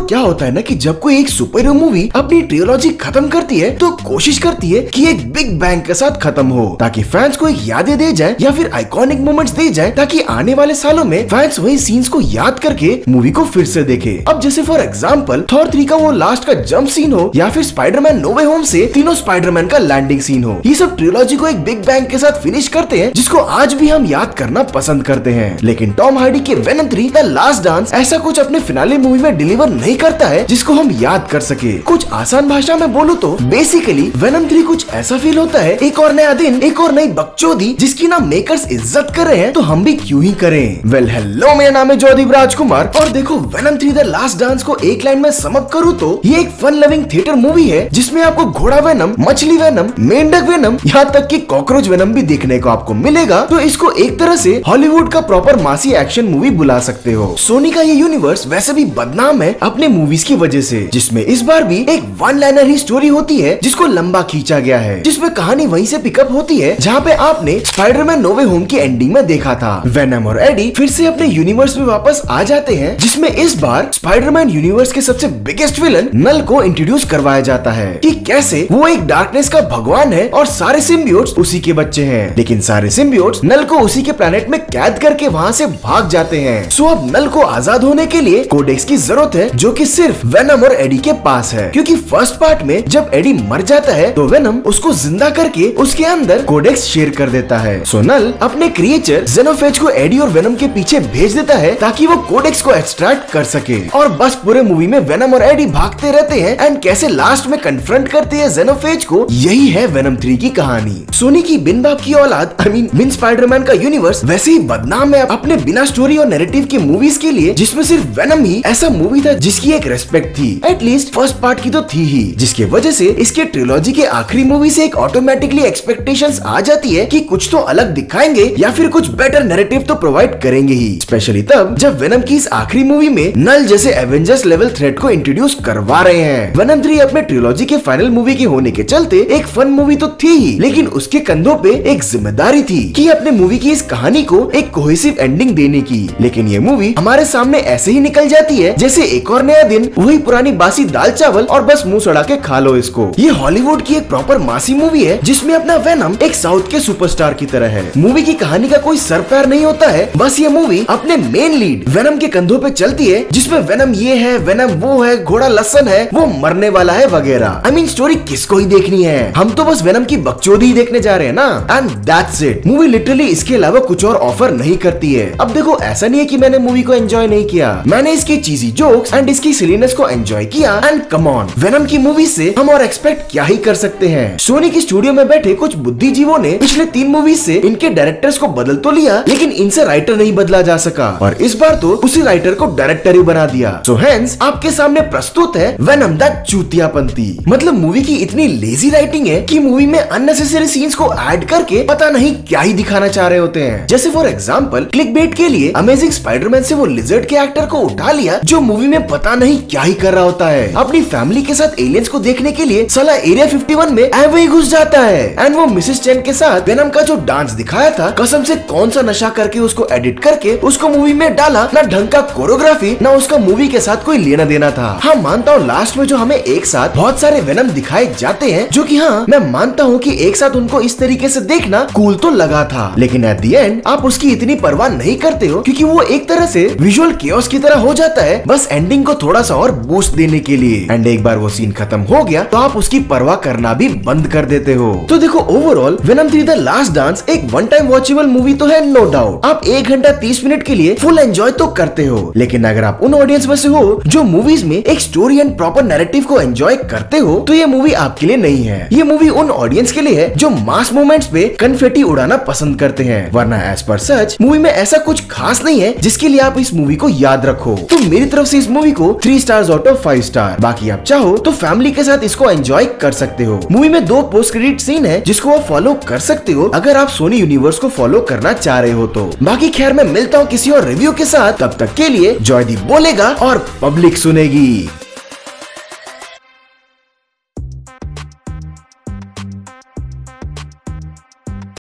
क्या होता है ना कि जब कोई एक सुपर हीरो मूवी अपनी ट्रियोलॉजी खत्म करती है तो कोशिश करती है कि एक बिग बैंग के साथ खत्म हो, ताकि फैंस को एक यादें दे जाए या फिर आइकॉनिक मोमेंट्स दे जाए, ताकि आने वाले सालों में फैंस वही सीन्स को याद करके मूवी को फिर से देखे। अब जैसे फॉर एग्जांपल थॉर 3 का वो लास्ट का जंप सीन हो, या फिर स्पाइडरमैन नो वे होम से तीनों स्पाइडरमैन का लैंडिंग सीन हो, ये सब ट्रियोलॉजी को एक बिग बैंग के साथ फिनिश करते हैं, जिसको आज भी हम याद करना पसंद करते हैं। लेकिन टॉम हार्डी के वेनम 3 द लास्ट डांस ऐसा कुछ अपने फिनाले मूवी में डिलीवर नहीं करता है जिसको हम याद कर सके। कुछ आसान भाषा में बोलूं तो बेसिकली वेनम 3 कुछ ऐसा फील होता है, एक और नया दिन, एक और नई बकचोदी जिसकी ना मेकर्स इज्जत कर रहे हैं तो हम भी क्यों ही करें। वेल हेलो, मेरा नाम है जॉयदीप राजकुमार और देखो वेनम 3 द लास्ट डांस को एक लाइन में समअप करूं तो ये एक फन लविंग थिएटर मूवी है जिसमें आपको घोड़ा वेनम, मछली वेनम, मेंढक वेनम, यहाँ तक कि कॉकरोच वेनम भी देखने को आपको मिलेगा। तो इसको एक तरह से हॉलीवुड का प्रॉपर मासी एक्शन मूवी बुला सकते हो। सोनी का ये यूनिवर्स वैसे भी बदनाम है अपने मूवीज की वजह से, जिसमें इस बार भी एक वन लाइनर ही स्टोरी होती है जिसको लंबा खींचा गया है, जिसमें कहानी वहीं से पिकअप होती है जहाँ पे आपने स्पाइडरमैन नो वे होम की एंडिंग में देखा था। वेनम और एडी फिर से अपने यूनिवर्स में वापस आ जाते हैं, जिसमें इस बार स्पाइडरमैन यूनिवर्स के सबसे बिगेस्ट विलन नल को इंट्रोड्यूस करवाया जाता है कि कैसे वो एक डार्कनेस का भगवान है और सारे सिम्बियोट्स उसी के बच्चे हैं। लेकिन सारे सिम्बियोट्स नल को उसी के प्लेनेट में कैद करके वहाँ से भाग जाते हैं। सो अब नल को आजाद होने के लिए कोडेक्स की जरूरत है, जो कि सिर्फ वेनम और एडी के पास है, क्योंकि फर्स्ट पार्ट में जब एडी मर जाता है तो वेनम उसको जिंदा करके उसके अंदर कोडेक्स शेयर कर देता है। सो नल अपने क्रिएचर जेनोफेज को एडी और वेनम के पीछे भेज देता है ताकि वो कोडेक्स को एक्सट्रैक्ट कर सके। और बस पूरे मूवी में वेनम और एडी भागते रहते हैं एंड कैसे लास्ट में कन्फ्रंट करते हैं जेनोफेज को। यही है वेनम 3 की कहानी। सोनी की बिन बाप की औलाद बिन स्पाइडरमैन का यूनिवर्स वैसे ही बदनाम है अपने बिना स्टोरी और नैरेटिव की मूवीज के लिए, जिसमें सिर्फ वेनम ही ऐसा मूवी था जिसकी एक रेस्पेक्ट थी, एटलीस्ट फर्स्ट पार्ट की तो थी ही, जिसके वजह से इसके ट्रिलॉजी के आखिरी मूवी से एक ऑटोमेटिकली एक्सपेक्टेशंस आ जाती है कि कुछ तो अलग दिखाएंगे या फिर कुछ बेटर नैरेटिव तो प्रोवाइड करेंगे ही, स्पेशली तब जब वेनम की इस आखिरी मूवी में नल जैसे एवेंजर्स लेवल थ्रेट को इंट्रोड्यूस करवा रहे हैं। वेनम 3 अपने ट्रिलॉजी के फाइनल मूवी के होने के चलते एक फन मूवी तो थी ही, लेकिन उसके कंधों पे एक जिम्मेदारी थी कि अपने मूवी की इस कहानी को एक कोहेसिव एंडिंग देने की। लेकिन ये मूवी हमारे सामने ऐसे ही निकल जाती है जैसे एक और नया दिन, वही पुरानी बासी दाल चावल और बस मुंह सड़ा के खा लो इसको। ये हॉलीवुड की एक प्रॉपर मासी मूवी है जिसमें अपना वेनम एक साउथ के सुपरस्टार की तरह है। मूवी की कहानी का कोई सर पैर नहीं होता है, बस ये मूवी अपने मेन लीड वेनम के कंधों पे चलती है, जिसमें वेनम ये है, वेनम वो है, घोड़ा लसन है, वो मरने वाला है वगैरह। स्टोरी किसको ही देखनी है, हम तो बस वेनम की बकचोदी ही देखने जा रहे हैं ना, and that's it. Movie literally इसके अलावा कुछ और ऑफर नहीं करती है। अब देखो ऐसा नहीं है कि मैंने मूवी को एंजॉय नहीं किया, मैंने इसकी चीजी जोक्स एंड इसकी सिलीनेस को एंजॉय किया। एंड कम ऑन, वेनम की मूवी से हम और एक्सपेक्ट क्या ही कर सकते हैं। सोनी की स्टूडियो में बैठे कुछ बुद्धिजीवों ने पिछले 3 मूवीज से इनके डायरेक्टर्स को बदल तो लिया, लेकिन इनसे राइटर नहीं बदला जा सका, और इस बार तो उसी राइटर को डायरेक्टर ही बना दिया। सो हेंस आपके सामने प्रस्तुत है वेनम द चूतियापंती। मतलब मूवी की इतनी लेजी राइटिंग है कि मूवी में अननेसेसरी सीन्स को ऐड करके पता नहीं क्या ही दिखाना चाह रहे होते हैं। जैसे फॉर एग्जांपल क्लिकबेट के लिए अमेजिंग स्पाइडरमैन से वो लिजर्ड के एक्टर को उठा लिया जो मूवी में पता नहीं क्या ही कर रहा होता है। अपनी फैमिली के साथ एलियंस को देखने के लिए साला एरिया 51 में ऐवे ही घुस जाता है। एंड वो मिसेस चेन के साथ वेनम का जो डांस दिखाया था, कसम से कौन सा नशा करके उसको एडिट करके उसको मूवी में डाला, ना ढंग का कोरियोग्राफी ना उसका मूवी के साथ कोई लेना देना था। हाँ मानता हूँ लास्ट में जो हमें एक साथ बहुत सारे वेनम दिखाए जाते हैं, जो कि हाँ मैं मानता हूँ कि एक साथ उनको इस तरीके से देखना कूल तो लगा था, लेकिन एट द एंड आप उसकी इतनी परवाह नहीं करते हो क्योंकि वो एक तरह से विजुअल केओस की तरह हो जाता है, बस एंडिंग को थोड़ा सा और बूस्ट देने के लिए। एंड एक बार वो सीन खत्म हो गया तो आप उसकी परवाह करना भी बंद कर देते हो। तो देखो overall venom 3 the last dance एक वन टाइम वॉचेबल मूवी तो है, नो डाउट। आप 1 घंटा 30 मिनट के लिए फुल एंजॉय तो करते हो, लेकिन अगर आप उन ऑडियंस में से हो जो मूवीज में एक स्टोरी एंड प्रॉपर नैरेटिव को एंजॉय करते हो, तो ये मूवी आपके लिए नहीं है। ये मूवी उन ऑडियंस के लिए है जो मास मोमेंट्स पे कन्फेटी उड़ाना पसंद करते हैं, वरना एज पर सच मूवी में ऐसा कुछ खास नहीं है जिसके लिए आप इस मूवी को याद रखो। तो मेरी तरफ से इस मूवी को 3 स्टार्स आउट ऑफ 5 स्टार। बाकी आप चाहो तो फैमिली के साथ इसको एंजॉय कर सकते हो। मूवी में 2 पोस्ट क्रेडिट सीन है जिसको आप फॉलो कर सकते हो अगर आप सोनी यूनिवर्स को फॉलो करना चाह रहे हो तो। बाकी खैर मैं मिलता हूँ किसी और रिव्यू के साथ, तब तक के लिए जॉयदीप बोलेगा और पब्लिक सुनेगी।